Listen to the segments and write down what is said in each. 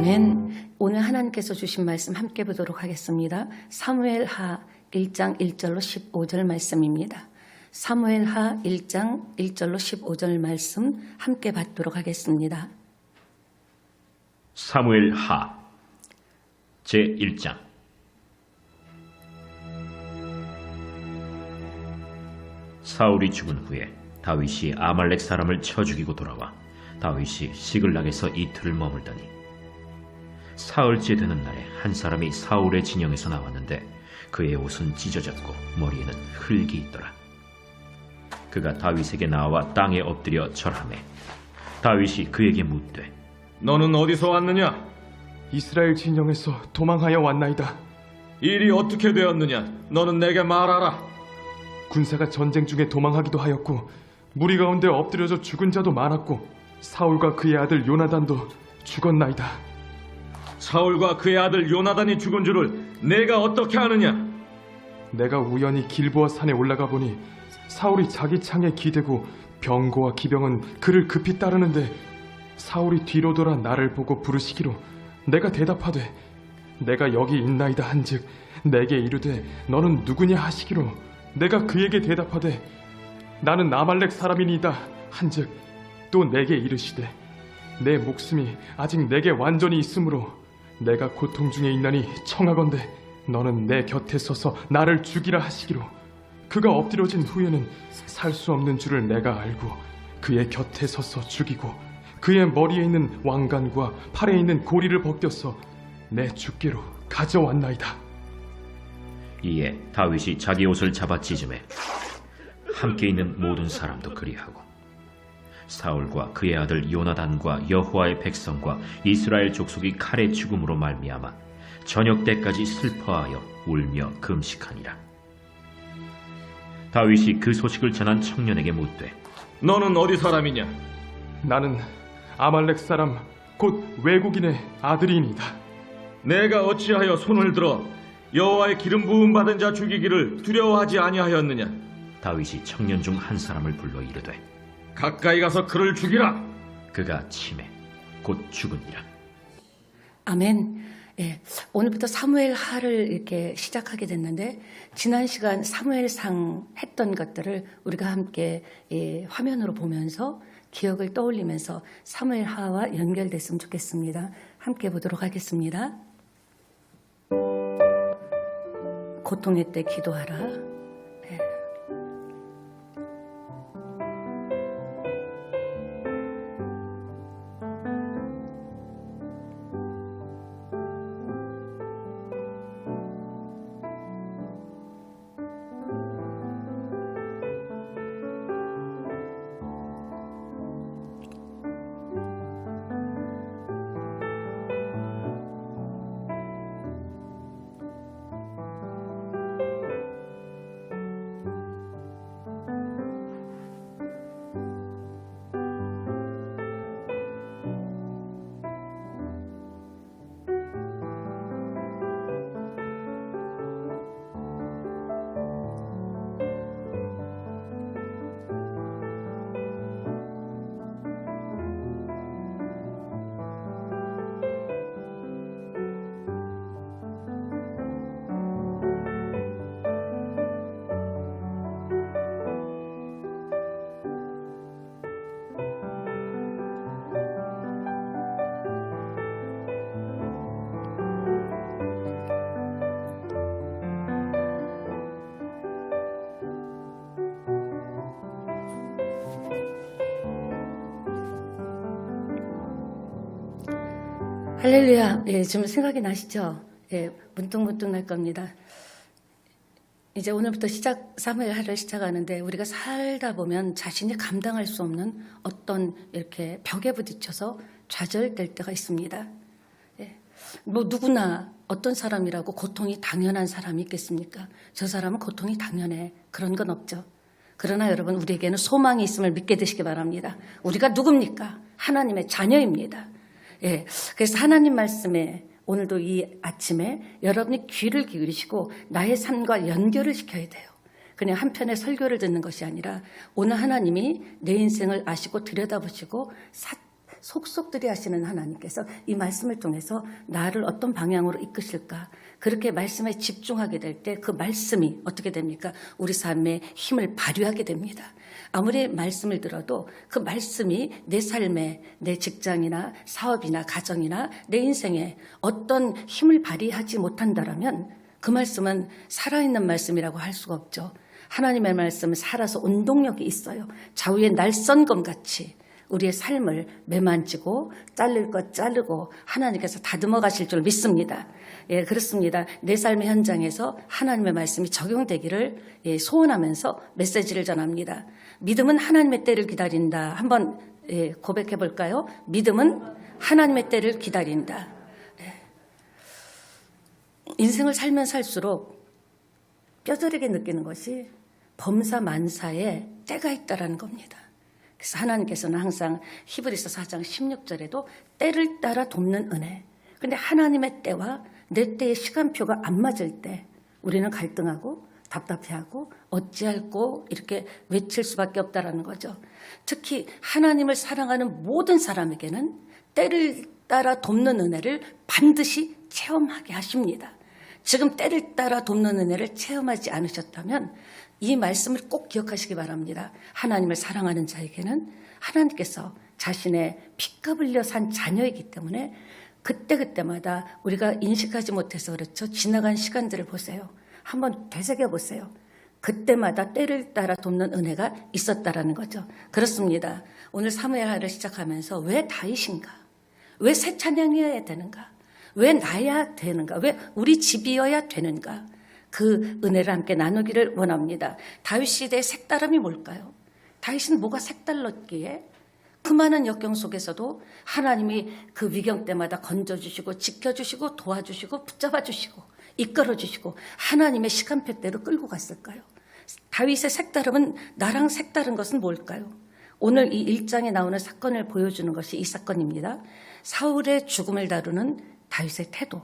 아멘. 오늘 하나님께서 주신 말씀 함께 보도록 하겠습니다. 사무엘하 1장 1절로 15절 말씀입니다. 사무엘하 1장 1절로 15절 말씀 함께 받도록 하겠습니다. 사무엘하 제1장. 사울이 죽은 후에 다윗이 아말렉 사람을 쳐 죽이고 돌아와 다윗이 시글락에서 이틀을 머물더니 사흘째 되는 날에 한 사람이 사울의 진영에서 나왔는데 그의 옷은 찢어졌고 머리에는 흙이 있더라. 그가 다윗에게 나와 땅에 엎드려 절하매 다윗이 그에게 묻되 너는 어디서 왔느냐? 이스라엘 진영에서 도망하여 왔나이다. 일이 어떻게 되었느냐? 너는 내게 말하라. 군사가 전쟁 중에 도망하기도 하였고 무리 가운데 엎드려져 죽은 자도 많았고 사울과 그의 아들 요나단도 죽었나이다. 사울과 그의 아들 요나단이 죽은 줄을 내가 어떻게 아느냐? 내가 우연히 길보아 산에 올라가 보니 사울이 자기 창에 기대고 병거와 기병은 그를 급히 따르는데 사울이 뒤로 돌아 나를 보고 부르시기로 내가 대답하되 내가 여기 있나이다 한즉 내게 이르되 너는 누구냐 하시기로 내가 그에게 대답하되 나는 아말렉 사람이니이다 한즉 또 내게 이르시되 내 목숨이 아직 내게 완전히 있으므로 내가 고통 중에 있나니 청하건대 너는 내 곁에 서서 나를 죽이라 하시기로 그가 엎드려진 후에는 살 수 없는 줄을 내가 알고 그의 곁에 서서 죽이고 그의 머리에 있는 왕관과 팔에 있는 고리를 벗겨서 내 주께로 가져왔나이다. 이에 다윗이 자기 옷을 잡아 찢음에 함께 있는 모든 사람도 그리하고 사울과 그의 아들 요나단과 여호와의 백성과 이스라엘 족속이 칼의 죽음으로 말미암아 저녁 때까지 슬퍼하여 울며 금식하니라. 다윗이 그 소식을 전한 청년에게 묻되 너는 어디 사람이냐? 나는 아말렉 사람 곧 외국인의 아들이니이다. 내가 어찌하여 손을 들어 여호와의 기름 부음 받은 자 죽이기를 두려워하지 아니하였느냐? 다윗이 청년 중 한 사람을 불러 이르되 가까이 가서 그를 죽이라. 그가 치매 곧 죽으니라. 아멘. 예, 오늘부터 사무엘하를 이렇게 시작하게 됐는데 지난 시간 사무엘상 했던 것들을 우리가 함께 화면으로 보면서 기억을 떠올리면서 사무엘하와 연결됐으면 좋겠습니다. 함께 보도록 하겠습니다. 고통의 때 기도하라. 예. 할렐루야. 예, 좀 생각이 나시죠? 예, 문득문득 날 겁니다. 이제 오늘부터 사무엘하를 시작하는데 우리가 살다 보면 자신이 감당할 수 없는 어떤 이렇게 벽에 부딪혀서 좌절될 때가 있습니다. 예, 뭐 누구나 어떤 사람이라고 고통이 당연한 사람이 있겠습니까? 저 사람은 고통이 당연해. 그런 건 없죠. 그러나 여러분 우리에게는 소망이 있음을 믿게 되시기 바랍니다. 우리가 누굽니까? 하나님의 자녀입니다. 예, 그래서 하나님 말씀에 오늘도 이 아침에 여러분이 귀를 기울이시고 나의 삶과 연결을 시켜야 돼요. 그냥 한편의 설교를 듣는 것이 아니라 오늘 하나님이 내 인생을 아시고 들여다보시고 속속들이 하시는 하나님께서 이 말씀을 통해서 나를 어떤 방향으로 이끄실까, 그렇게 말씀에 집중하게 될 때 그 말씀이 어떻게 됩니까? 우리 삶에 힘을 발휘하게 됩니다. 아무리 말씀을 들어도 그 말씀이 내 삶에, 내 직장이나 사업이나 가정이나 내 인생에 어떤 힘을 발휘하지 못한다라면 그 말씀은 살아있는 말씀이라고 할 수가 없죠. 하나님의 말씀은 살아서 운동력이 있어요. 좌우의 날선검 같이 우리의 삶을 매만지고 자를 것 자르고 하나님께서 다듬어 가실 줄 믿습니다. 예, 그렇습니다. 내 삶의 현장에서 하나님의 말씀이 적용되기를 소원하면서 메시지를 전합니다. 믿음은 하나님의 때를 기다린다. 한번 고백해 볼까요? 믿음은 하나님의 때를 기다린다. 인생을 살면 살수록 뼈저리게 느끼는 것이 범사만사에 때가 있다라는 겁니다. 그래서 하나님께서는 항상 히브리서 4장 16절에도 때를 따라 돕는 은혜. 그런데 하나님의 때와 내 때의 시간표가 안 맞을 때 우리는 갈등하고 답답해하고 어찌할꼬 이렇게 외칠 수밖에 없다라는 거죠. 특히 하나님을 사랑하는 모든 사람에게는 때를 따라 돕는 은혜를 반드시 체험하게 하십니다. 지금 때를 따라 돕는 은혜를 체험하지 않으셨다면 이 말씀을 꼭 기억하시기 바랍니다. 하나님을 사랑하는 자에게는 하나님께서 자신의 피값 흘려 산 자녀이기 때문에 그때그때마다 우리가 인식하지 못해서 그렇죠. 지나간 시간들을 보세요. 한번 되새겨 보세요. 그때마다 때를 따라 돕는 은혜가 있었다라는 거죠. 그렇습니다. 오늘 사무엘하를 시작하면서 왜 다윗인가? 왜 새 찬양이어야 되는가? 왜 나야 되는가? 왜 우리 집이어야 되는가? 그 은혜를 함께 나누기를 원합니다. 다윗 시대의 색다름이 뭘까요? 다윗은 뭐가 색달랐기에 그 많은 역경 속에서도 하나님이 그 위경 때마다 건져주시고 지켜주시고 도와주시고 붙잡아주시고 이끌어주시고 하나님의 시간표대로 끌고 갔을까요? 다윗의 색다름은 나랑 색다른 것은 뭘까요? 오늘 이 1장에 나오는 사건을 보여주는 것이 이 사건입니다. 사울의 죽음을 다루는 다윗의 태도.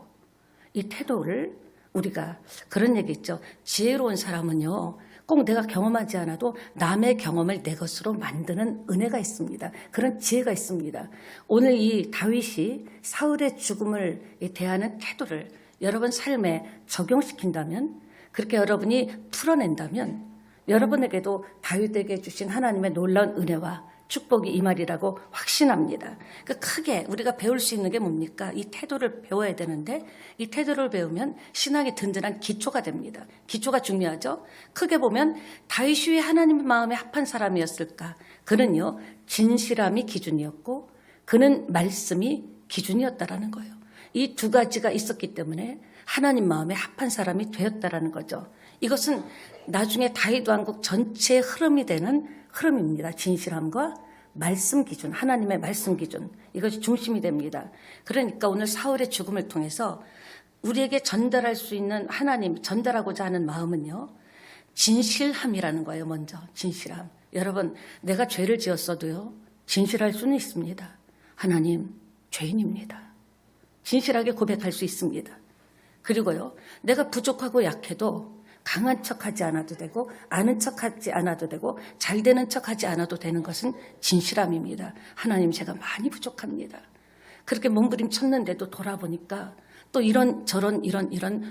이 태도를 우리가 그런 얘기 있죠. 지혜로운 사람은요. 꼭 내가 경험하지 않아도 남의 경험을 내 것으로 만드는 은혜가 있습니다. 그런 지혜가 있습니다. 오늘 이 다윗이 사울의 죽음을 대하는 태도를 여러분 삶에 적용시킨다면, 그렇게 여러분이 풀어낸다면 여러분에게도 다윗에게 주신 하나님의 놀라운 은혜와 축복이 이 말이라고 확신합니다. 크게 우리가 배울 수 있는 게 뭡니까? 이 태도를 배워야 되는데 이 태도를 배우면 신앙이 든든한 기초가 됩니다. 기초가 중요하죠. 크게 보면 다윗이 왜 하나님의 마음에 합한 사람이었을까? 그는요 진실함이 기준이었고 그는 말씀이 기준이었다라는 거예요. 이 두 가지가 있었기 때문에 하나님 마음에 합한 사람이 되었다라는 거죠. 이것은 나중에 다윗 왕국 전체의 흐름이 되는 흐름입니다. 진실함과 말씀 기준, 하나님의 말씀 기준, 이것이 중심이 됩니다. 그러니까 오늘 사울의 죽음을 통해서 우리에게 전달할 수 있는 하나님, 전달하고자 하는 마음은요, 진실함이라는 거예요. 먼저 진실함. 여러분, 내가 죄를 지었어도요 진실할 수는 있습니다. 하나님, 죄인입니다. 진실하게 고백할 수 있습니다. 그리고요, 내가 부족하고 약해도 강한 척하지 않아도 되고 아는 척하지 않아도 되고 잘 되는 척하지 않아도 되는 것은 진실함입니다. 하나님, 제가 많이 부족합니다. 그렇게 몸부림쳤는데도 돌아보니까 또 이런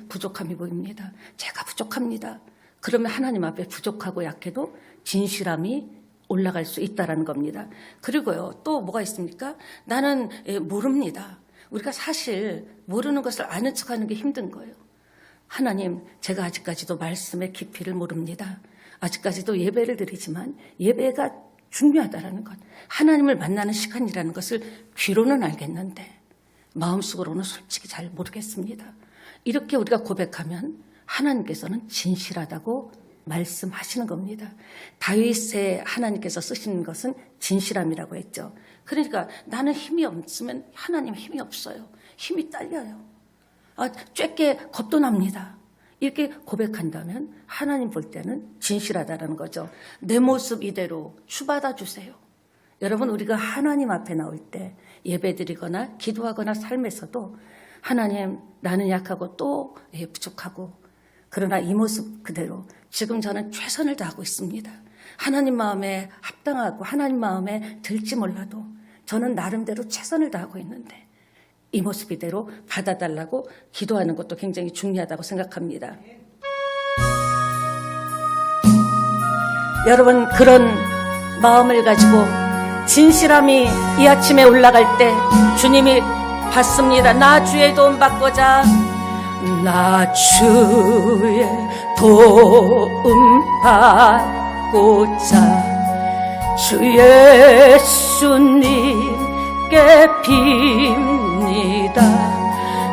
부족함이 보입니다. 제가 부족합니다. 그러면 하나님 앞에 부족하고 약해도 진실함이 올라갈 수 있다는 겁니다. 그리고요, 또 뭐가 있습니까? 나는 모릅니다. 우리가 사실 모르는 것을 아는 척하는 게 힘든 거예요. 하나님, 제가 아직까지도 말씀의 깊이를 모릅니다. 아직까지도 예배를 드리지만 예배가 중요하다는 것, 하나님을 만나는 시간이라는 것을 귀로는 알겠는데 마음속으로는 솔직히 잘 모르겠습니다. 이렇게 우리가 고백하면 하나님께서는 진실하다고 말씀하시는 겁니다. 다윗의 하나님께서 쓰시는 것은 진실함이라고 했죠. 그러니까 나는 힘이 없으면 하나님 힘이 없어요. 힘이 딸려요. 쬐게 겁도 납니다. 이렇게 고백한다면 하나님 볼 때는 진실하다는 거죠. 내 모습 이대로 주받아 주세요. 여러분, 우리가 하나님 앞에 나올 때 예배드리거나 기도하거나 삶에서도 하나님, 나는 약하고 또 부족하고 그러나 이 모습 그대로 지금 저는 최선을 다하고 있습니다. 하나님 마음에 합당하고 하나님 마음에 들지 몰라도 저는 나름대로 최선을 다하고 있는데 이 모습 이대로 받아달라고 기도하는 것도 굉장히 중요하다고 생각합니다. 여러분, 그런 마음을 가지고 진실함이 이 아침에 올라갈 때 주님이 받습니다. 나 주의 도움 받고자, 나 주의 도움 받고자 주 예수님께 빕니다.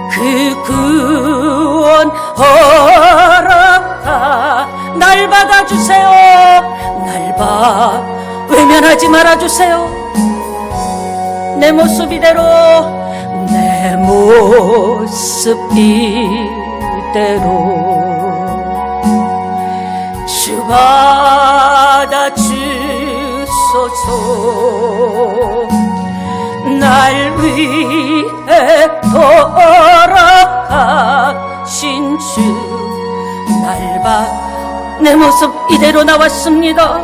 그 구원 허락하 날 받아주세요. 날 외면하지 말아주세요. 내 모습 이대로, 내 모습 이대로 주 받아주소서. 날 위해 돌아가신 주, 내 모습 이대로 나왔습니다.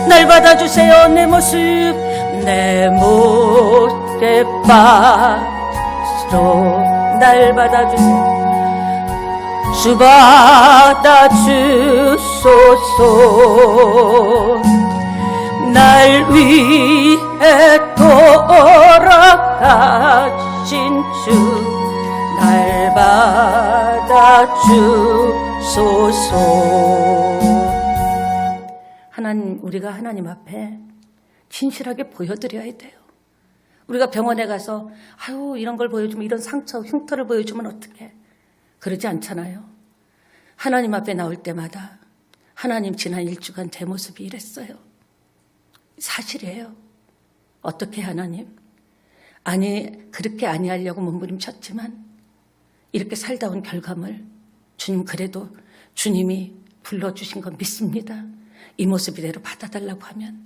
날 받아주세요. 내 모습, 내 못에 빠져 날 받아주세요. 주 받아주소서. 날 위해 돌아가신 주, 날 받아주소서. 하나님, 우리가 하나님 앞에 진실하게 보여드려야 돼요. 우리가 병원에 가서 아유 이런 걸 보여주면, 이런 상처, 흉터를 보여주면 어떡해. 그러지 않잖아요. 하나님 앞에 나올 때마다 하나님, 지난 일주간 제 모습이 이랬어요. 사실이에요. 어떻게 하나님? 아니, 그렇게 아니하려고 몸부림쳤지만 이렇게 살다 온 결과물, 주님 그래도 주님이 불러주신 건 믿습니다. 이 모습 이대로 받아달라고 하면,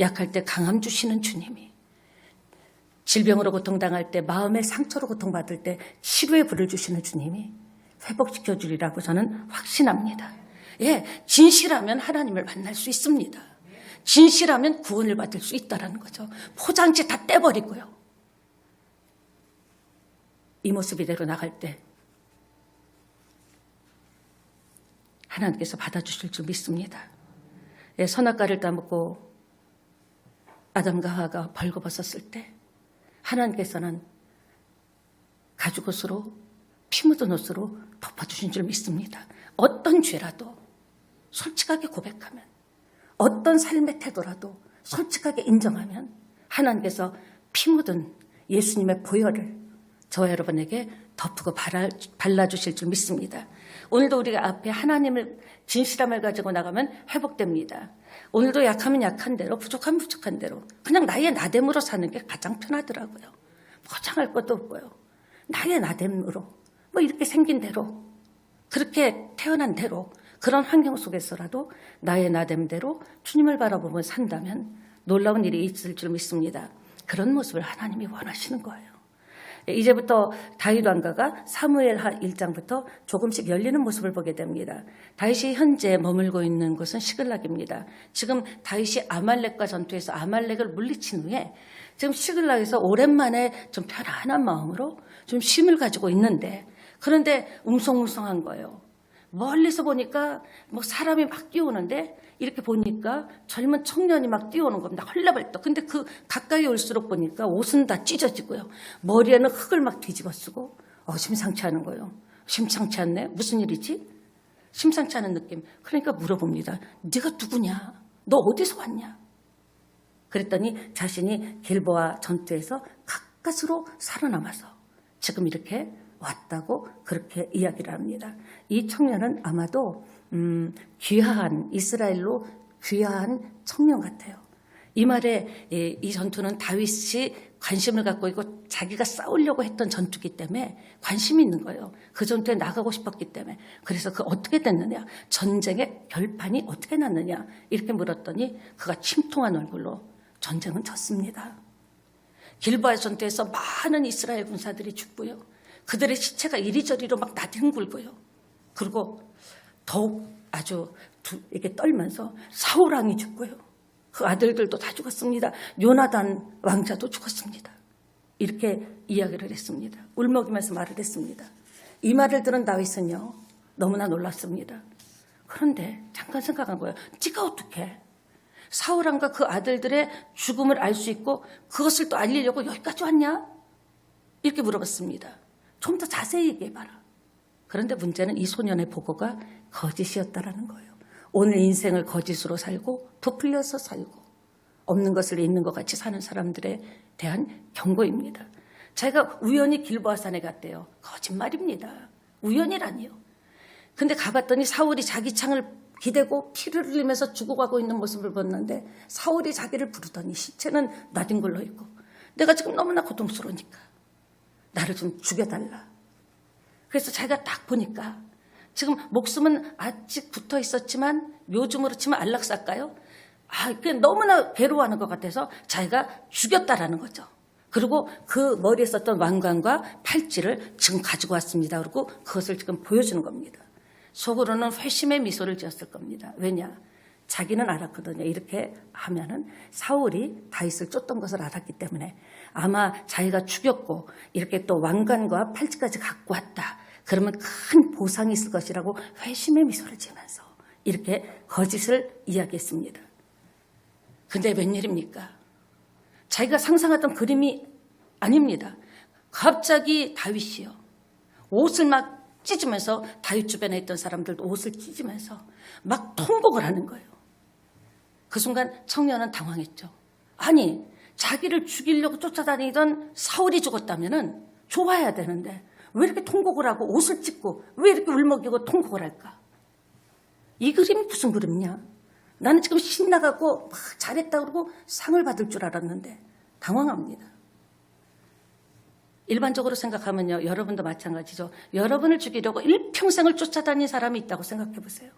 약할 때 강함 주시는 주님이, 질병으로 고통당할 때, 마음의 상처로 고통받을 때 치료의 불을 주시는 주님이 회복시켜 주리라고 저는 확신합니다. 예, 진실하면 하나님을 만날 수 있습니다. 진실하면 구원을 받을 수 있다는 거죠. 포장지 다 떼버리고요. 이 모습 이대로 나갈 때 하나님께서 받아주실 줄 믿습니다. 예, 선악과를 따먹고 아담과 하와가 벌거벗었을 때 하나님께서는 가죽옷으로, 피 묻은 옷으로 덮어주신 줄 믿습니다. 어떤 죄라도 솔직하게 고백하면, 어떤 삶의 태도라도 솔직하게 인정하면 하나님께서 피 묻은 예수님의 보혈을 저와 여러분에게 덮고 발라주실 줄 믿습니다. 오늘도 우리가 앞에 하나님을, 진실함을 가지고 나가면 회복됩니다. 오늘도 약하면 약한 대로, 부족하면 부족한 대로 그냥 나의 나됨으로 사는 게 가장 편하더라고요. 포장할 것도 없고요. 나의 나됨으로, 뭐 이렇게 생긴 대로, 그렇게 태어난 대로, 그런 환경 속에서라도 나의 나됨대로 주님을 바라보며 산다면 놀라운 일이 있을 줄 믿습니다. 그런 모습을 하나님이 원하시는 거예요. 이제부터 다윗 왕가가 사무엘하 1장부터 조금씩 열리는 모습을 보게 됩니다. 다윗이 현재 머물고 있는 곳은 시글락입니다. 지금 다윗이 아말렉과 전투에서 아말렉을 물리친 후에 지금 시글락에서 오랜만에 좀 편안한 마음으로 좀 쉼을 가지고 있는데, 그런데 웅성웅성한 거예요. 멀리서 보니까 뭐 사람이 막 뛰어오는데, 이렇게 보니까 젊은 청년이 막 뛰어오는 겁니다. 헐레벌떡. 근데 그 가까이 올수록 보니까 옷은 다 찢어지고요. 머리에는 흙을 막 뒤집어 쓰고, 심상치 않은 거예요. 심상치 않네? 무슨 일이지? 심상치 않은 느낌. 그러니까 물어봅니다. 네가 누구냐? 너 어디서 왔냐? 그랬더니 자신이 길보아 전투에서 가까스로 살아남아서 지금 이렇게 왔다고 그렇게 이야기를 합니다. 이 청년은 아마도 귀화한, 이스라엘로 귀화한 청년 같아요. 이 말에 이 전투는 다윗이 관심을 갖고 있고 자기가 싸우려고 했던 전투기 때문에 관심이 있는 거예요. 그 전투에 나가고 싶었기 때문에. 그래서 그 어떻게 됐느냐, 전쟁의 결판이 어떻게 났느냐 이렇게 물었더니 그가 침통한 얼굴로 전쟁은 졌습니다. 길보아 전투에서 많은 이스라엘 군사들이 죽고요. 그들의 시체가 이리저리로 막 나뒹굴고요. 그리고 더욱 아주 이렇게 떨면서 사울왕이 죽고요. 그 아들들도 다 죽었습니다. 요나단 왕자도 죽었습니다. 이렇게 이야기를 했습니다. 울먹이면서 말을 했습니다. 이 말을 들은 다윗은요, 너무나 놀랐습니다. 그런데 잠깐 생각한 거예요. 네가 어떻게 사울 왕과 그 아들들의 죽음을 알 수 있고 그것을 또 알리려고 여기까지 왔냐? 이렇게 물어봤습니다. 좀 더 자세히 얘기해봐라. 그런데 문제는 이 소년의 보고가 거짓이었다라는 거예요. 오늘 인생을 거짓으로 살고 부풀려서 살고 없는 것을 있는 것 같이 사는 사람들에 대한 경고입니다. 자기가 우연히 길보아산에 갔대요. 거짓말입니다. 우연이라니요. 근데 가봤더니 사울이 자기 창을 기대고 피를 흘리면서 죽어가고 있는 모습을 봤는데 사울이 자기를 부르더니 시체는 나뒹굴러 있고 내가 지금 너무나 고통스러우니까 나를 좀 죽여달라. 그래서 자기가 딱 보니까 지금 목숨은 아직 붙어 있었지만 요즘으로 치면 안락사일까요? 그냥 너무나 괴로워하는 것 같아서 자기가 죽였다라는 거죠. 그리고 그 머리에 썼던 왕관과 팔찌를 지금 가지고 왔습니다. 그리고 그것을 지금 보여주는 겁니다. 속으로는 회심의 미소를 지었을 겁니다. 왜냐? 자기는 알았거든요. 이렇게 하면은 사울이 다윗을 쫓던 것을 알았기 때문에 아마 자기가 죽였고 이렇게 또 왕관과 팔찌까지 갖고 왔다. 그러면 큰 보상이 있을 것이라고 회심의 미소를 지으면서 이렇게 거짓을 이야기했습니다. 근데 웬일입니까? 자기가 상상하던 그림이 아닙니다. 갑자기 다윗이요. 옷을 막 찢으면서 다윗 주변에 있던 사람들도 옷을 찢으면서 막 통곡을 하는 거예요. 그 순간 청년은 당황했죠. 아니, 자기를 죽이려고 쫓아다니던 사울이 죽었다면은 좋아해야 되는데 왜 이렇게 통곡을 하고 옷을 찢고 왜 이렇게 울먹이고 통곡을 할까? 이 그림이 무슨 그림이냐? 나는 지금 신나가고 막 잘했다 그러고 상을 받을 줄 알았는데 당황합니다. 일반적으로 생각하면요. 여러분도 마찬가지죠. 여러분을 죽이려고 일평생을 쫓아다닌 사람이 있다고 생각해 보세요.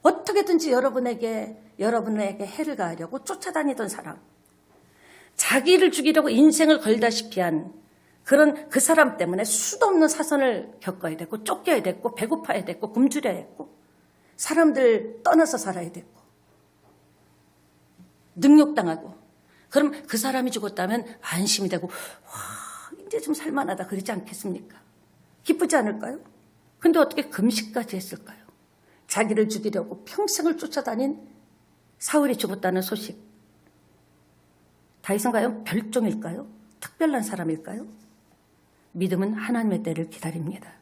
어떻게든지 여러분에게 해를 가하려고 쫓아다니던 사람. 자기를 죽이려고 인생을 걸다시피 한 그런 그 사람 때문에 수도 없는 사선을 겪어야 됐고 쫓겨야 됐고 배고파야 됐고 굶주려야 했고 사람들 떠나서 살아야 됐고 능욕당하고 그럼 그 사람이 죽었다면 안심이 되고 와 이제 좀 살만하다 그러지 않겠습니까? 기쁘지 않을까요? 근데 어떻게 금식까지 했을까요? 자기를 죽이려고 평생을 쫓아다닌 사울이 죽었다는 소식. 다윗은 과연 별종일까요? 특별한 사람일까요? 믿음은 하나님의 때를 기다립니다.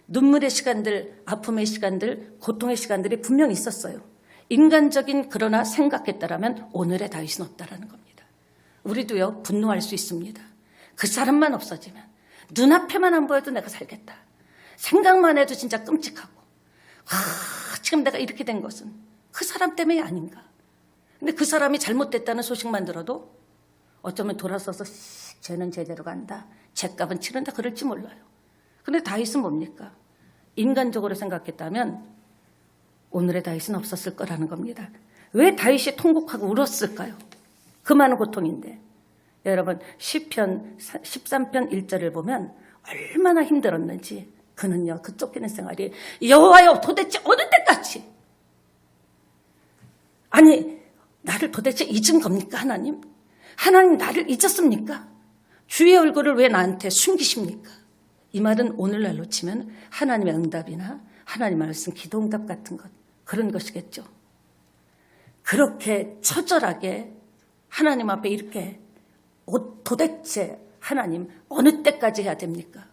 눈물의 시간들, 아픔의 시간들, 고통의 시간들이 분명히 있었어요. 인간적인 그러나 생각했다라면 오늘의 다윗은 없다라는 겁니다. 우리도요 분노할 수 있습니다. 그 사람만 없어지면 눈앞에만 안 보여도 내가 살겠다. 생각만 해도 진짜 끔찍하고 지금 내가 이렇게 된 것은 그 사람 때문이 아닌가. 근데 그 사람이 잘못됐다는 소식만 들어도 어쩌면 돌아서서 쟤는 제대로 간다. 죗값은 치른다 그럴지 몰라요. 근데 다윗은 뭡니까? 인간적으로 생각했다면 오늘의 다윗은 없었을 거라는 겁니다. 왜 다윗이 통곡하고 울었을까요? 그 많은 고통인데. 여러분 시편 13편 1절을 보면 얼마나 힘들었는지 그는요 그 쫓기는 생활이 여호와여 도대체 어느 때까지 아니 나를 도대체 잊은 겁니까 하나님? 하나님 나를 잊었습니까? 주의 얼굴을 왜 나한테 숨기십니까? 이 말은 오늘날로 치면 하나님의 응답이나 하나님 말씀 기도응답 같은 것 그런 것이겠죠. 그렇게 처절하게 하나님 앞에 이렇게 도대체 하나님 어느 때까지 해야 됩니까?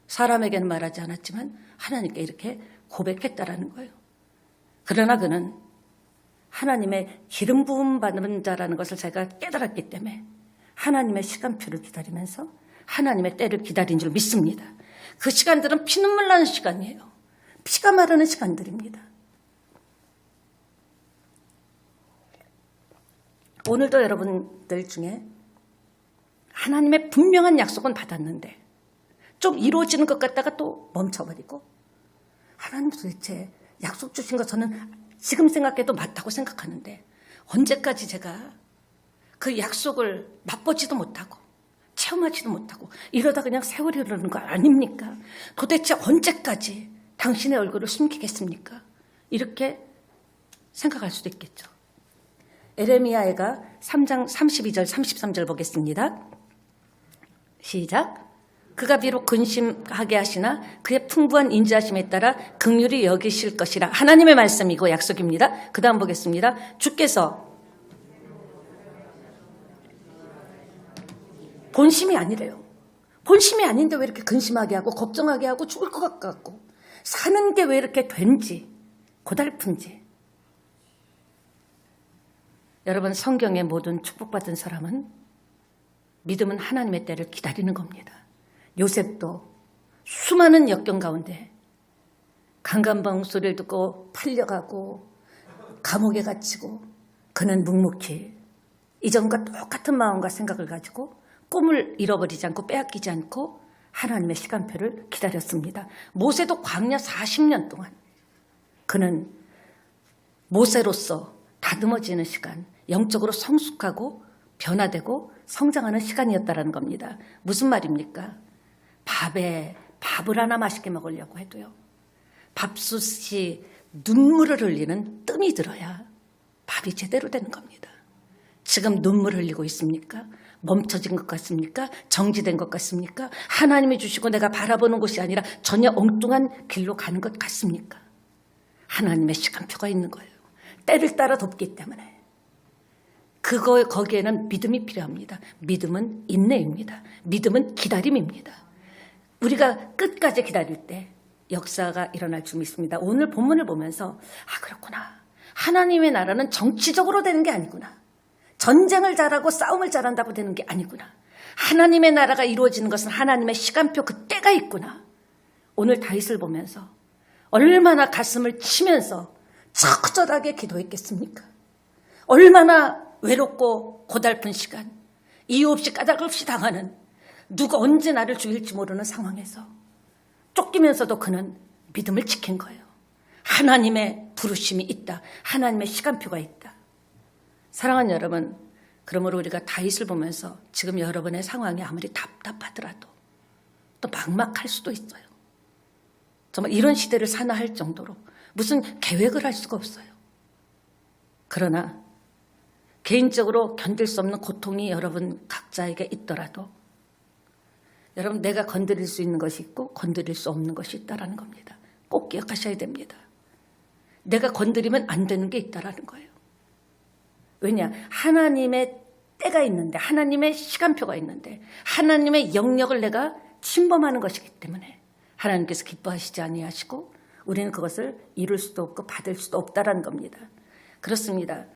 사람에게는 말하지 않았지만 하나님께 이렇게 고백했다라는 거예요. 그러나 그는 하나님의 기름 부음 받는 자라는 것을 제가 깨달았기 때문에 하나님의 시간표를 기다리면서 하나님의 때를 기다린 줄 믿습니다. 그 시간들은 피눈물 나는 시간이에요. 피가 마르는 시간들입니다. 오늘도 여러분들 중에 하나님의 분명한 약속은 받았는데 좀 이루어지는 것 같다가 또 멈춰버리고 하나님 도대체 약속 주신 거 저는 지금 생각해도 맞다고 생각하는데 언제까지 제가 그 약속을 맛보지도 못하고 체험하지도 못하고 이러다 그냥 세월이 흐르는 거 아닙니까? 도대체 언제까지 당신의 얼굴을 숨기겠습니까? 이렇게 생각할 수도 있겠죠. 에레미야가 3장 32절 33절 보겠습니다. 시작. 그가 비록 근심하게 하시나 그의 풍부한 인자하심에 따라 긍휼히 여기실 것이라. 하나님의 말씀이고 약속입니다. 그 다음 보겠습니다. 주께서 본심이 아니래요. 본심이 아닌데 왜 이렇게 근심하게 하고 걱정하게 하고 죽을 것 같고 사는 게 왜 이렇게 된지 고달픈지. 여러분, 성경의 모든 축복받은 사람은 믿음은 하나님의 때를 기다리는 겁니다. 요셉도 수많은 역경 가운데 강간방 소리를 듣고 팔려가고 감옥에 갇히고 그는 묵묵히 이전과 똑같은 마음과 생각을 가지고 꿈을 잃어버리지 않고 빼앗기지 않고 하나님의 시간표를 기다렸습니다. 모세도 광야 40년 동안 그는 모세로서 다듬어지는 시간, 영적으로 성숙하고 변화되고 성장하는 시간이었다는 겁니다. 무슨 말입니까? 밥에 밥을 하나 맛있게 먹으려고 해도요, 밥솥이 눈물을 흘리는 뜸이 들어야 밥이 제대로 되는 겁니다. 지금 눈물 흘리고 있습니까? 멈춰진 것 같습니까? 정지된 것 같습니까? 하나님이 주시고 내가 바라보는 곳이 아니라 전혀 엉뚱한 길로 가는 것 같습니까? 하나님의 시간표가 있는 거예요. 때를 따라 돕기 때문에. 거기에는 믿음이 필요합니다. 믿음은 인내입니다. 믿음은 기다림입니다. 우리가 끝까지 기다릴 때 역사가 일어날 줄 믿습니다. 오늘 본문을 보면서 그렇구나. 하나님의 나라는 정치적으로 되는 게 아니구나. 전쟁을 잘하고 싸움을 잘한다고 되는 게 아니구나. 하나님의 나라가 이루어지는 것은 하나님의 시간표 그 때가 있구나. 오늘 다윗을 보면서 얼마나 가슴을 치면서 처절하게 기도했겠습니까? 얼마나 외롭고 고달픈 시간, 이유 없이 까닭없이 당하는, 누가 언제 나를 죽일지 모르는 상황에서 쫓기면서도 그는 믿음을 지킨 거예요. 하나님의 부르심이 있다. 하나님의 시간표가 있다. 사랑하는 여러분, 그러므로 우리가 다윗을 보면서 지금 여러분의 상황이 아무리 답답하더라도 또 막막할 수도 있어요. 정말 이런 시대를 사나 할 정도로 무슨 계획을 할 수가 없어요. 그러나 개인적으로 견딜 수 없는 고통이 여러분 각자에게 있더라도 여러분, 내가 건드릴 수 있는 것이 있고 건드릴 수 없는 것이 있다는 겁니다. 꼭 기억하셔야 됩니다. 내가 건드리면 안 되는 게 있다는 거예요. 왜냐? 하나님의 때가 있는데, 하나님의 시간표가 있는데, 하나님의 영역을 내가 침범하는 것이기 때문에 하나님께서 기뻐하시지 아니하시고 우리는 그것을 이룰 수도 없고 받을 수도 없다는 겁니다. 그렇습니다.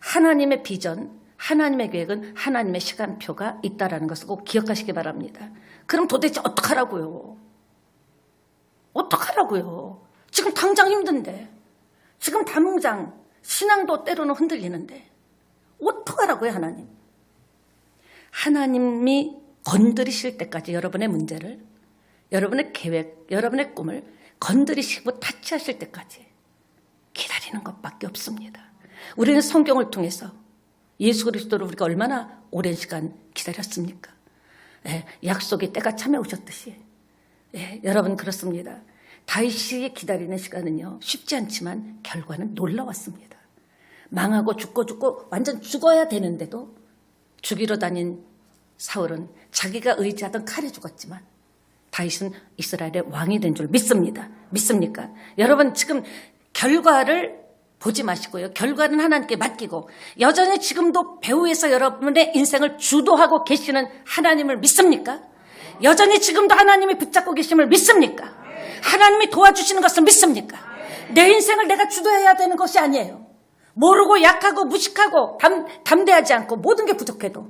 하나님의 비전, 하나님의 계획은 하나님의 시간표가 있다는 것을 꼭 기억하시기 바랍니다. 그럼 도대체 어떡하라고요? 어떡하라고요? 지금 당장 힘든데, 지금 당장 신앙도 때로는 흔들리는데 어떡하라고요? 하나님이 건드리실 때까지 여러분의 문제를, 여러분의 계획, 여러분의 꿈을 건드리시고 타치하실 때까지 기다리는 것밖에 없습니다. 우리는 성경을 통해서 예수 그리스도를 우리가 얼마나 오랜 시간 기다렸습니까? 약속의 때가 참에 오셨듯이. 여러분, 그렇습니다. 다윗이 기다리는 시간은요, 쉽지 않지만 결과는 놀라웠습니다. 망하고 죽고 완전 죽어야 되는데도 죽이러 다닌 사울은 자기가 의지하던 칼에 죽었지만 다윗은 이스라엘의 왕이 된 줄 믿습니다. 믿습니까? 여러분, 지금 결과를 보지 마시고요. 결과는 하나님께 맡기고 여전히 지금도 배후에서 여러분의 인생을 주도하고 계시는 하나님을 믿습니까? 여전히 지금도 하나님이 붙잡고 계심을 믿습니까? 하나님이 도와주시는 것을 믿습니까? 내 인생을 내가 주도해야 되는 것이 아니에요. 모르고 약하고 무식하고 담대하지 않고 모든 게 부족해도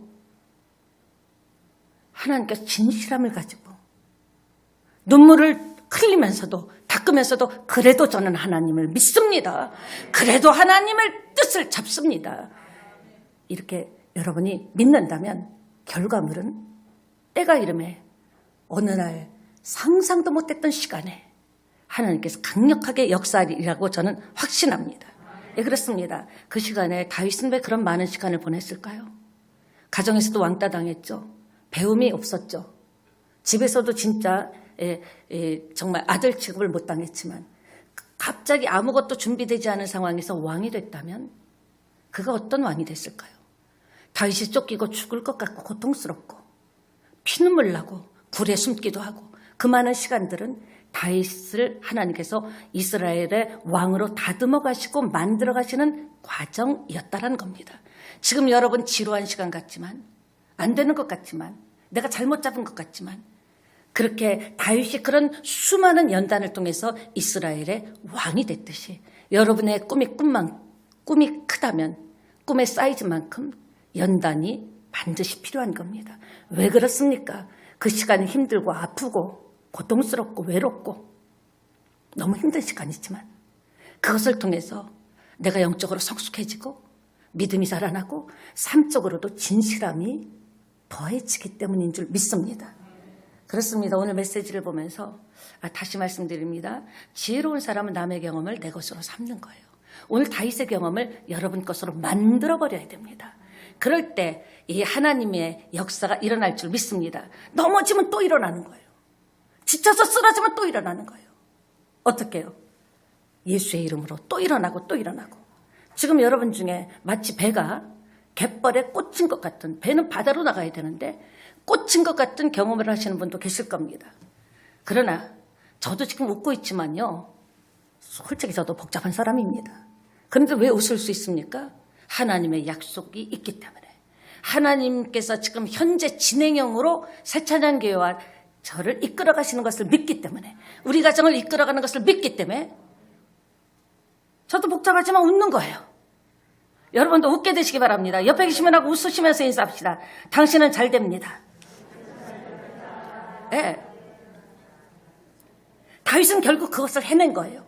하나님께서 진실함을 가지고 눈물을 흘리면서도 닦으면서도 그래도 저는 하나님을 믿습니다. 그래도 하나님의 뜻을 잡습니다. 이렇게 여러분이 믿는다면 결과물은 때가 이름에 어느 날 상상도 못했던 시간에 하나님께서 강력하게 역사하리라고 저는 확신합니다. 그렇습니다. 그 시간에 다윗은 왜 그런 많은 시간을 보냈을까요? 가정에서도 왕따 당했죠. 배움이 없었죠. 집에서도 진짜 정말 아들 취급을 못 당했지만 갑자기 아무것도 준비되지 않은 상황에서 왕이 됐다면 그가 어떤 왕이 됐을까요? 다윗이 쫓기고 죽을 것 같고 고통스럽고 피눈물 나고 굴에 숨기도 하고 그 많은 시간들은 다윗을 하나님께서 이스라엘의 왕으로 다듬어 가시고 만들어 가시는 과정이었다는 겁니다. 지금 여러분 지루한 시간 같지만 안 되는 것 같지만 내가 잘못 잡은 것 같지만 그렇게 다윗이 그런 수많은 연단을 통해서 이스라엘의 왕이 됐듯이 여러분의 꿈이 크다면 꿈의 사이즈만큼 연단이 반드시 필요한 겁니다. 왜 그렇습니까? 그 시간이 힘들고 아프고 고통스럽고 외롭고 너무 힘든 시간이지만 그것을 통해서 내가 영적으로 성숙해지고 믿음이 자라나고 삶적으로도 진실함이 더해지기 때문인 줄 믿습니다. 그렇습니다. 오늘 메시지를 보면서 다시 말씀드립니다. 지혜로운 사람은 남의 경험을 내 것으로 삼는 거예요. 오늘 다윗의 경험을 여러분 것으로 만들어버려야 됩니다. 그럴 때 이 하나님의 역사가 일어날 줄 믿습니다. 넘어지면 또 일어나는 거예요. 지쳐서 쓰러지면 또 일어나는 거예요. 어떻게 해요? 예수의 이름으로 또 일어나고 또 일어나고. 지금 여러분 중에 마치 배가 갯벌에 꽂힌 것 같은, 배는 바다로 나가야 되는데 꽂힌 것 같은 경험을 하시는 분도 계실 겁니다. 그러나 저도 지금 웃고 있지만요. 솔직히 저도 복잡한 사람입니다. 그런데 왜 웃을 수 있습니까? 하나님의 약속이 있기 때문에. 하나님께서 지금 현재 진행형으로 새찬양교회와 저를 이끌어 가시는 것을 믿기 때문에, 우리 가정을 이끌어가는 것을 믿기 때문에 저도 복잡하지만 웃는 거예요. 여러분도 웃게 되시기 바랍니다. 옆에 계시면 하고 웃으시면서 인사합시다. 당신은 잘 됩니다. 네. 다윗은 결국 그것을 해낸 거예요.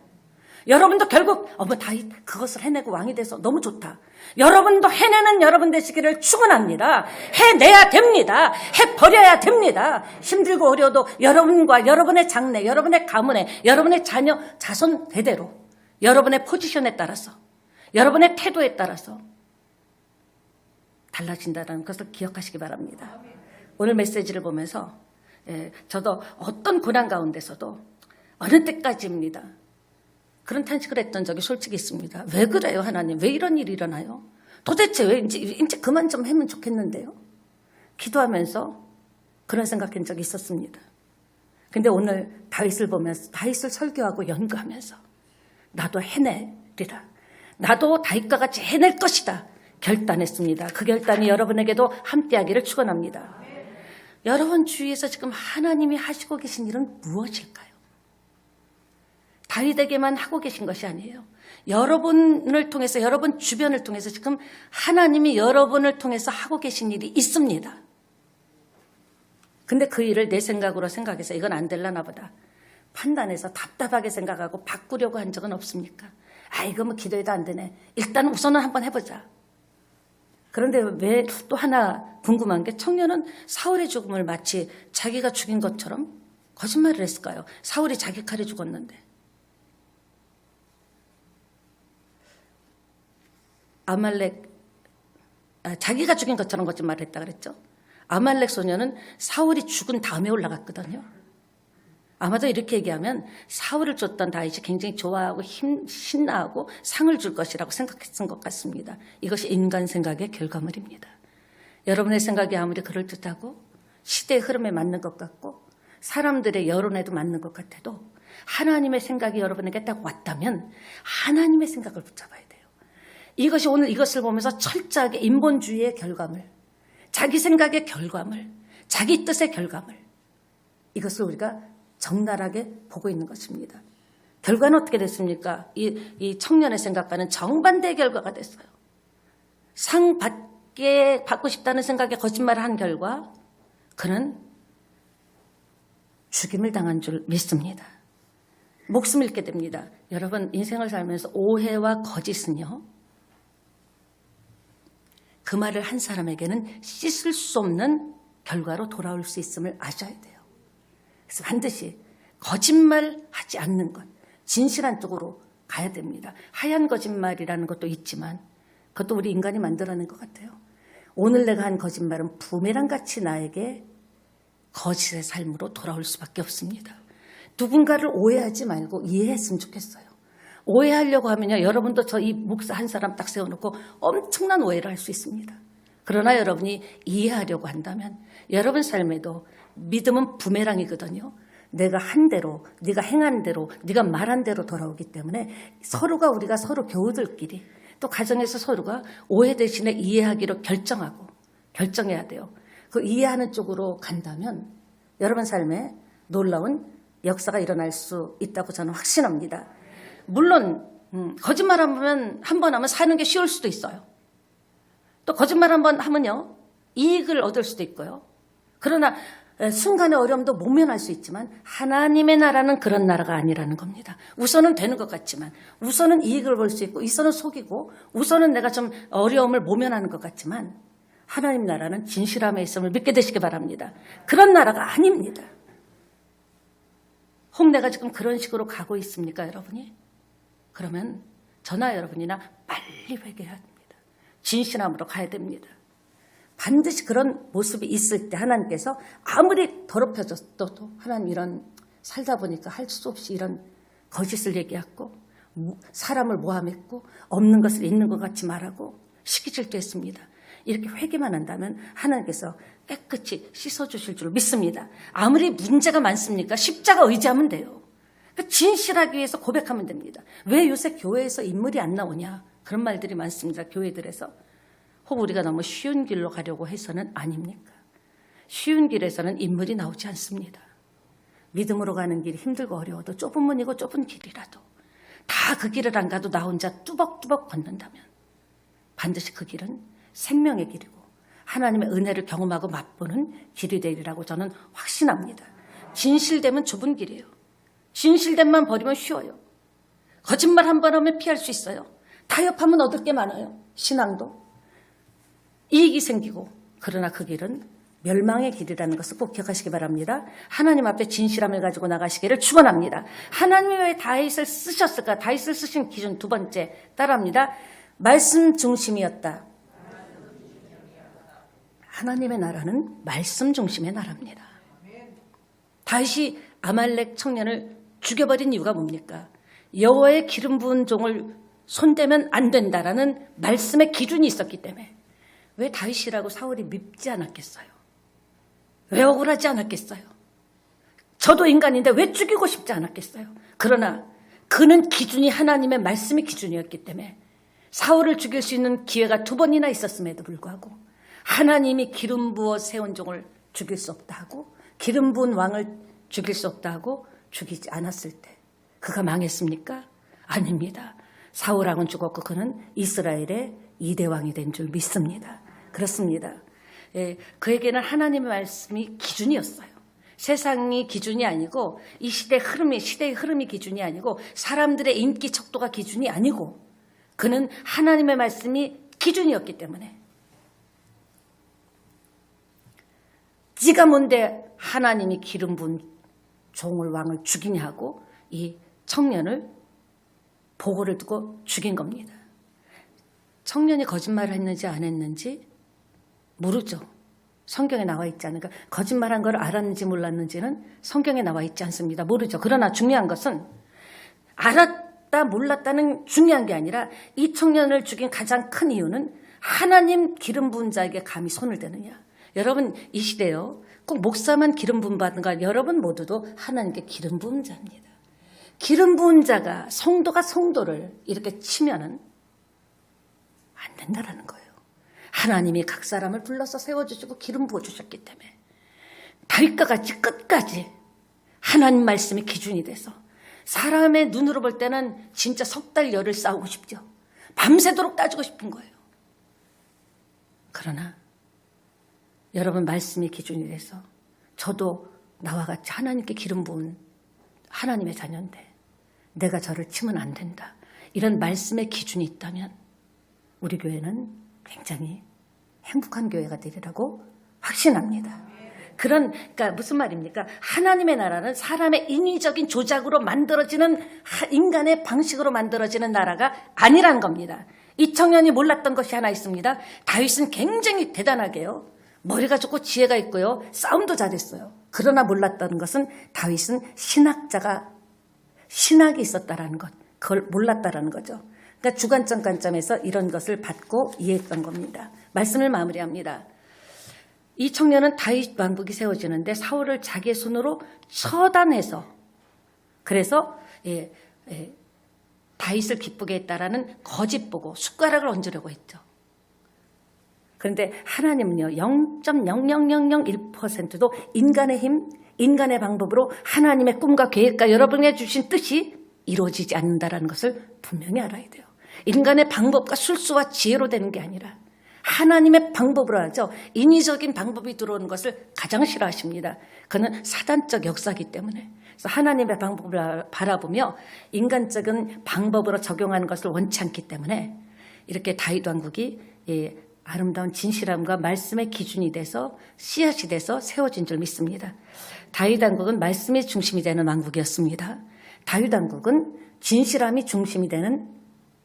여러분도 결국 다윗 그것을 해내고 왕이 돼서 너무 좋다. 여러분도 해내는 여러분 되시기를 축원합니다. 해내야 됩니다. 해버려야 됩니다. 힘들고 어려워도 여러분과 여러분의 장래, 여러분의 가문에, 여러분의 자녀, 자손 대대로 여러분의 포지션에 따라서, 여러분의 태도에 따라서 달라진다는 것을 기억하시기 바랍니다. 오늘 메시지를 보면서 저도 어떤 고난 가운데서도 어느 때까지입니다. 그런 탄식을 했던 적이 솔직히 있습니다. 왜 그래요, 하나님? 왜 이런 일이 일어나요? 도대체 왜 이제 그만 좀 하면 좋겠는데요? 기도하면서 그런 생각한 적이 있었습니다. 근데 오늘 다윗을 보면서, 다윗을 설교하고 연구하면서 나도 해내리라. 나도 다윗과 같이 해낼 것이다. 결단했습니다. 그 결단이 여러분에게도 함께하기를 축원합니다. 여러분 주위에서 지금 하나님이 하시고 계신 일은 무엇일까요? 다윗에게만 하고 계신 것이 아니에요. 여러분을 통해서, 여러분 주변을 통해서 지금 하나님이 여러분을 통해서 하고 계신 일이 있습니다. 근데 그 일을 내 생각으로 생각해서 이건 안 될라나 보다 판단해서 답답하게 생각하고 바꾸려고 한 적은 없습니까? 이거 뭐 기도해도 안 되네. 일단 우선은 한번 해보자. 그런데 왜 또 하나 궁금한 게, 청년은 사울의 죽음을 마치 자기가 죽인 것처럼 거짓말을 했을까요? 사울이 자기 칼에 죽었는데. 자기가 죽인 것처럼 거짓말을 했다 그랬죠. 아말렉 소녀는 사울이 죽은 다음에 올라갔거든요. 아마도 이렇게 얘기하면 사울을 쫓던 다윗이 굉장히 좋아하고 신나하고 상을 줄 것이라고 생각했던 것 같습니다. 이것이 인간 생각의 결과물입니다. 여러분의 생각이 아무리 그럴듯하고 시대의 흐름에 맞는 것 같고 사람들의 여론에도 맞는 것 같아도 하나님의 생각이 여러분에게 딱 왔다면 하나님의 생각을 붙잡아야 돼요. 이것이 오늘 이것을 보면서 철저하게 인본주의의 결과물, 자기 생각의 결과물, 자기 뜻의 결과물, 이것을 우리가 적나라하게 보고 있는 것입니다. 결과는 어떻게 됐습니까? 이 청년의 생각과는 정반대의 결과가 됐어요. 상 받고 싶다는 생각에 거짓말을 한 결과 그는 죽임을 당한 줄 믿습니다. 목숨을 잃게 됩니다. 여러분, 인생을 살면서 오해와 거짓은요, 그 말을 한 사람에게는 씻을 수 없는 결과로 돌아올 수 있음을 아셔야 돼요. 그래서 반드시 거짓말하지 않는 것, 진실한 쪽으로 가야 됩니다. 하얀 거짓말이라는 것도 있지만 그것도 우리 인간이 만들어낸 것 같아요. 오늘 내가 한 거짓말은 부메랑같이 나에게 거짓의 삶으로 돌아올 수밖에 없습니다. 누군가를 오해하지 말고 이해했으면 좋겠어요. 오해하려고 하면요, 여러분도 저 이 목사 한 사람 딱 세워놓고 엄청난 오해를 할 수 있습니다. 그러나 여러분이 이해하려고 한다면 여러분 삶에도 믿음은 부메랑이거든요. 내가 한 대로, 네가 행한 대로, 네가 말한 대로 돌아오기 때문에 우리가 서로 교우들끼리 또 가정에서 서로가 오해 대신에 이해하기로 결정해야 돼요. 그 이해하는 쪽으로 간다면 여러분 삶에 놀라운 역사가 일어날 수 있다고 저는 확신합니다. 물론 거짓말 한 번 하면 사는 게 쉬울 수도 있어요. 또 거짓말 한 번 하면요, 이익을 얻을 수도 있고요. 그러나 순간의 어려움도 모면할 수 있지만 하나님의 나라는 그런 나라가 아니라는 겁니다. 우선은 되는 것 같지만, 우선은 이익을 볼 수 있고, 우선은 속이고, 우선은 내가 좀 어려움을 모면하는 것 같지만 하나님 나라는 진실함에 있음을 믿게 되시기 바랍니다. 그런 나라가 아닙니다. 혹 내가 지금 그런 식으로 가고 있습니까, 여러분이? 그러면 저나 여러분이나 빨리 회개해야 됩니다. 진실함으로 가야 됩니다. 반드시 그런 모습이 있을 때 하나님께서 아무리 더럽혀졌어도 하나님 이런 살다 보니까 할 수 없이 이런 거짓을 얘기하고 사람을 모함했고 없는 것을 있는 것 같이 말하고 시기질도 했습니다. 이렇게 회개만 한다면 하나님께서 깨끗이 씻어주실 줄 믿습니다. 아무리 문제가 많습니까? 십자가 의지하면 돼요. 진실하기 위해서 고백하면 됩니다. 왜 요새 교회에서 인물이 안 나오냐? 그런 말들이 많습니다. 교회들에서. 혹 우리가 너무 쉬운 길로 가려고 해서는 아닙니까? 쉬운 길에서는 인물이 나오지 않습니다. 믿음으로 가는 길이 힘들고 어려워도 좁은 문이고 좁은 길이라도 다 그 길을 안 가도 나 혼자 뚜벅뚜벅 걷는다면 반드시 그 길은 생명의 길이고 하나님의 은혜를 경험하고 맛보는 길이 되리라고 저는 확신합니다. 진실됨은 좁은 길이에요. 진실됨만 버리면 쉬워요. 거짓말 한 번 하면 피할 수 있어요. 타협하면 얻을 게 많아요. 신앙도. 이익이 생기고. 그러나 그 길은 멸망의 길이라는 것을 꼭 기억하시기 바랍니다. 하나님 앞에 진실함을 가지고 나가시기를 축원합니다. 하나님이 왜 다윗을 쓰셨을까? 다윗을 쓰신 기준 두 번째 따라합니다. 말씀 중심이었다. 하나님의 나라는 말씀 중심의 나라입니다. 다윗이 아말렉 청년을 죽여버린 이유가 뭡니까? 여호와의 기름 부은 종을 손대면 안 된다라는 말씀의 기준이 있었기 때문에. 왜 다윗이라고 사울이 밉지 않았겠어요? 왜 억울하지 않았겠어요? 저도 인간인데 왜 죽이고 싶지 않았겠어요? 그러나 그는 기준이 하나님의 말씀의 기준이었기 때문에 사울을 죽일 수 있는 기회가 두 번이나 있었음에도 불구하고 하나님이 기름 부어 세운 종을 죽일 수 없다 하고 기름 부은 왕을 죽일 수 없다 하고 죽이지 않았을 때 그가 망했습니까? 아닙니다. 사울왕은 죽었고 그는 이스라엘의 2대 왕이 된 줄 믿습니다. 그렇습니다. 예, 그에게는 하나님의 말씀이 기준이었어요. 세상이 기준이 아니고 이 시대의 흐름이 기준이 아니고 사람들의 인기 척도가 기준이 아니고 그는 하나님의 말씀이 기준이었기 때문에 네가 뭔데 하나님이 기름 부은 종을 왕을 죽이냐 하고 이 청년을 보고를 두고 죽인 겁니다. 청년이 거짓말을 했는지 안 했는지 모르죠. 성경에 나와 있지 않으니까 거짓말한 걸 알았는지 몰랐는지는 성경에 나와 있지 않습니다. 모르죠. 그러나 중요한 것은 알았다 몰랐다는 중요한 게 아니라 이 청년을 죽인 가장 큰 이유는 하나님 기름 부은 자에게 감히 손을 대느냐. 여러분 이 시대요. 꼭 목사만 기름 부음 받는 거 여러분 모두도 하나님께 기름 부은 자입니다. 기름 부은 자가 성도를 이렇게 치면은 안 된다라는 거예요. 하나님이 각 사람을 불러서 세워주시고 기름 부어주셨기 때문에 다윗과 같이 끝까지 하나님 말씀이 기준이 돼서 사람의 눈으로 볼 때는 진짜 석 달 열을 싸우고 싶죠. 밤새도록 따지고 싶은 거예요. 그러나 여러분 말씀이 기준이 돼서 저도 나와 같이 하나님께 기름 부은 하나님의 자녀인데 내가 저를 치면 안 된다. 이런 말씀의 기준이 있다면 우리 교회는 굉장히 행복한 교회가 되리라고 확신합니다. 그러니까 무슨 말입니까? 하나님의 나라는 사람의 인위적인 조작으로 만들어지는 인간의 방식으로 만들어지는 나라가 아니라는 겁니다. 이 청년이 몰랐던 것이 하나 있습니다. 다윗은 굉장히 대단하게요. 머리가 좋고 지혜가 있고요. 싸움도 잘했어요. 그러나 몰랐던 것은 다윗은 신학이 있었다라는 것. 그걸 몰랐다라는 거죠. 그러니까 주관점 관점에서 이런 것을 받고 이해했던 겁니다. 말씀을 마무리합니다. 이 청년은 다윗 왕국이 세워지는데 사울을 자기의 손으로 처단해서 그래서 다윗을 기쁘게 했다라는 거짓 보고 숟가락을 얹으려고 했죠. 그런데 하나님은요 0.00001%도 인간의 힘, 인간의 방법으로 하나님의 꿈과 계획과 여러분에게 주신 뜻이 이루어지지 않는다라는 것을 분명히 알아야 돼요. 인간의 방법과 술수와 지혜로 되는 게 아니라 하나님의 방법으로 하죠. 인위적인 방법이 들어오는 것을 가장 싫어하십니다. 그는 사단적 역사이기 때문에. 그래서 하나님의 방법을 바라보며 인간적인 방법으로 적용하는 것을 원치 않기 때문에 이렇게 다윗 왕국이 아름다운 진실함과 말씀의 기준이 돼서 씨앗이 돼서 세워진 줄 믿습니다. 다윗 왕국은 말씀이 중심이 되는 왕국이었습니다. 다윗 왕국은 진실함이 중심이 되는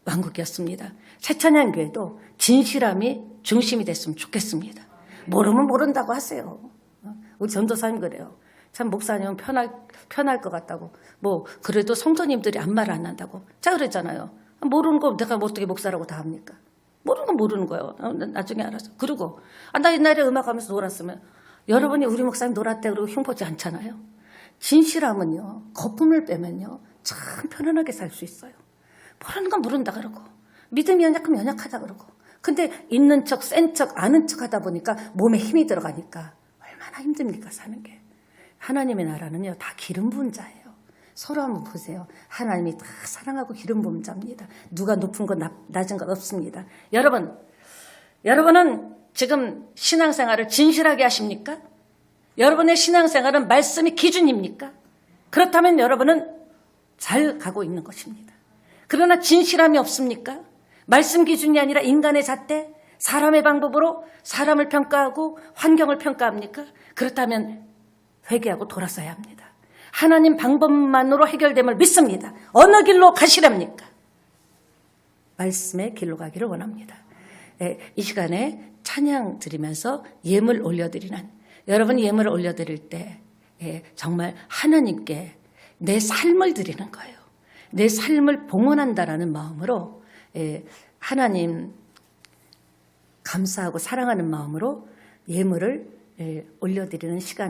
왕국이었습니다. 새찬양교회도 진실함이 중심이 됐으면 좋겠습니다. 모르면 모른다고 하세요. 우리 전도사님 그래요. 참 목사님은 편할 것 같다고. 뭐 그래도 성도님들이 아무 말 안 한다고. 자 그랬잖아요. 모르는 거 내가 어떻게 목사라고 다 합니까? 모르는 건 모르는 거예요. 나중에 알아서. 그리고 나 옛날에 음악하면서 놀았으면 여러분이 우리 목사님 놀았대 그러고 흉보지 않잖아요. 진실함은요. 거품을 빼면요. 참 편안하게 살 수 있어요. 모르는 건 모른다 그러고 믿음이 연약하다 그러고 근데 있는 척, 센 척, 아는 척 하다 보니까 몸에 힘이 들어가니까 얼마나 힘듭니까 사는 게. 하나님의 나라는요 다 기름 부은 자예요. 서로 한번 보세요. 하나님이 다 사랑하고 기름 부은 자입니다. 누가 높은 것 낮은 것 없습니다. 여러분은 지금 신앙생활을 진실하게 하십니까? 여러분의 신앙생활은 말씀이 기준입니까? 그렇다면 여러분은 잘 가고 있는 것입니다. 그러나 진실함이 없습니까? 말씀 기준이 아니라 인간의 잣대, 사람의 방법으로 사람을 평가하고 환경을 평가합니까? 그렇다면 회개하고 돌아서야 합니다. 하나님 방법만으로 해결됨을 믿습니다. 어느 길로 가시렵니까? 말씀의 길로 가기를 원합니다. 이 시간에 찬양 드리면서 예물 올려드리는 여러분 예물을 올려드릴 때 정말 하나님께 내 삶을 드리는 거예요. 내 삶을 봉헌한다라는 마음으로 하나님 감사하고 사랑하는 마음으로 예물을 올려드리는 시간